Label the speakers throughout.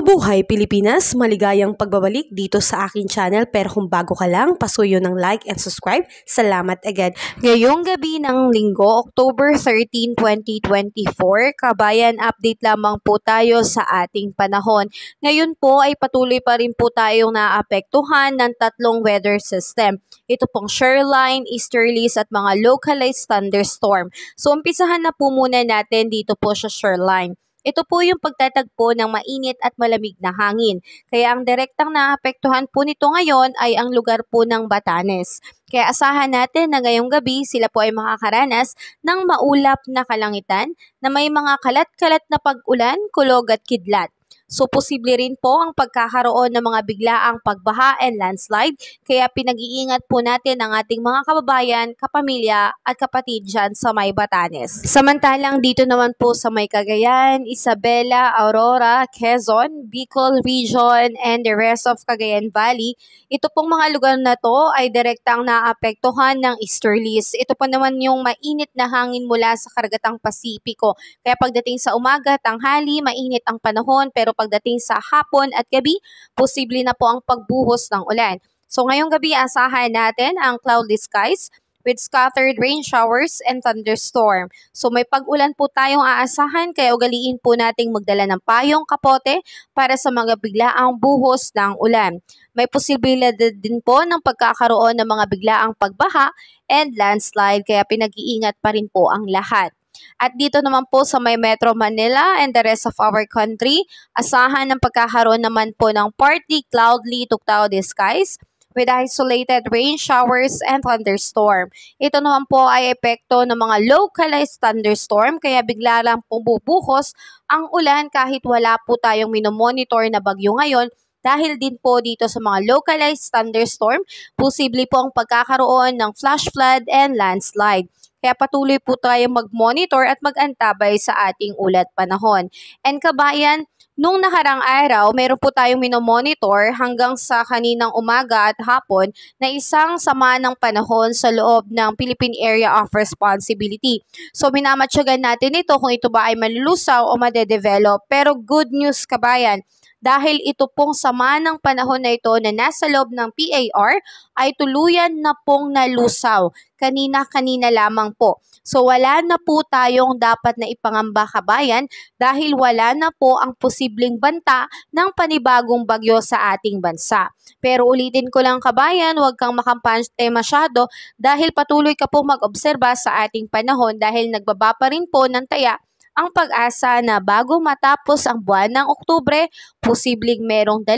Speaker 1: Mabuhay Pilipinas! Maligayang pagbabalik dito sa aking channel, pero kung bago ka lang, pasuyo ng like and subscribe. Salamat agad. Ngayong gabi ng Linggo, October 13, 2024, kabayan, update lamang po tayo sa ating panahon. Ngayon po ay patuloy pa rin po tayong naapektuhan ng tatlong weather system. Ito pong shoreline, easterlies at mga localized thunderstorm. So umpisahan na po muna natin dito po sa shoreline. Ito po yung pagtatagpo ng mainit at malamig na hangin. Kaya ang direktang naapektuhan po nito ngayon ay ang lugar po ng Batanes. Kaya asahan natin na ngayong gabi sila po ay makakaranas ng maulap na kalangitan na may mga kalat-kalat na pag-ulan, kulog at kidlat. So, posible rin po ang pagkakaroon ng mga biglaang pagbaha and landslide, kaya pinag-iingat po natin ang ating mga kababayan, kapamilya at kapatid dyan sa may Batanes. Samantalang dito naman po sa may Cagayan, Isabela, Aurora, Quezon, Bicol Region, and the rest of Cagayan Valley, ito pong mga lugar na to ay direktang naapektuhan ng easterlies. Ito po naman yung mainit na hangin mula sa Karagatang Pasipiko. Kaya pagdating sa umaga, tanghali, mainit ang panahon, pero pagdating sa hapon at gabi, posible na po ang pagbuhos ng ulan. So ngayong gabi, asahan natin ang cloudy skies with scattered rain showers and thunderstorm. So may pag-ulan po tayong aasahan, kaya ugaliin po nating magdala ng payong, kapote para sa mga biglaang buhos ng ulan. May posibilidad din po ng pagkakaroon ng mga biglaang pagbaha and landslide, kaya pinag-iingat pa rin po ang lahat. At dito naman po sa may Metro Manila and the rest of our country, asahan ng pagkakaroon naman po ng partly cloudy to cloudy skies with isolated rain showers and thunderstorm. Ito naman po ay epekto ng mga localized thunderstorm, kaya bigla lang pong bubuhos ang ulan kahit wala po tayong minomonitor na bagyo ngayon. Dahil din po dito sa mga localized thunderstorm, posible po ang pagkakaroon ng flash flood and landslide. Kaya patuloy po tayong mag-monitor at mag-antabay sa ating ulat panahon. And kabayan, nung nakarang araw, meron po tayong minomonitor hanggang sa kaninang umaga at hapon na isang sama ng panahon sa loob ng Philippine Area of Responsibility. So minamatyagan natin ito kung ito ba ay malulusaw o madedevelop. Pero good news kabayan, dahil ito pong sama ng panahon na ito na nasa loob ng PAR ay tuluyan na pong nalusaw. Kanina-kanina lamang po. So wala na po tayong dapat na ipangamba kabayan dahil wala na po ang posibleng banta ng panibagong bagyo sa ating bansa. Pero ulitin ko lang kabayan, huwag kang makampante masyado dahil patuloy ka po mag-obserba sa ating panahon dahil nagbaba pa rin po ng taya ang pag-asa na bago matapos ang buwan ng Oktubre, posibleng merong 2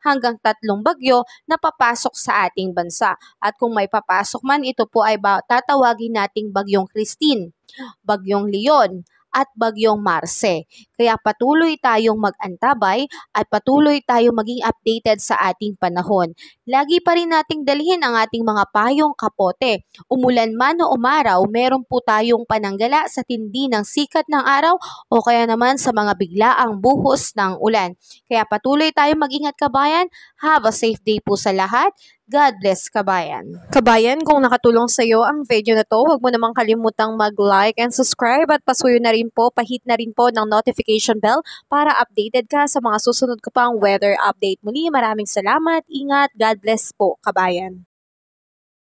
Speaker 1: hanggang 3 bagyo na papasok sa ating bansa. At kung may papasok man, ito po ay tatawagin nating Bagyong Christine, Bagyong Leon, at Bagyong Marce. Kaya patuloy tayong mag-antabay at patuloy tayong maging updated sa ating panahon. Lagi pa rin nating dalhin ang ating mga payong, kapote. Umulan man o umaraw, meron po tayong pananggala sa tindi ng sikat ng araw o kaya naman sa mga biglaang buhos ng ulan. Kaya patuloy tayong mag-ingat kabayan. Have a safe day po sa lahat. God bless kabayan. Kabayan, kung nakatulong sa iyo ang video na to, huwag mo namang kalimutang mag-like and subscribe at pasuyo na rin po, pahit na rin po ng notification bell para updated ka sa mga susunod ko pang weather update. Muli, maraming salamat, ingat, God bless po kabayan.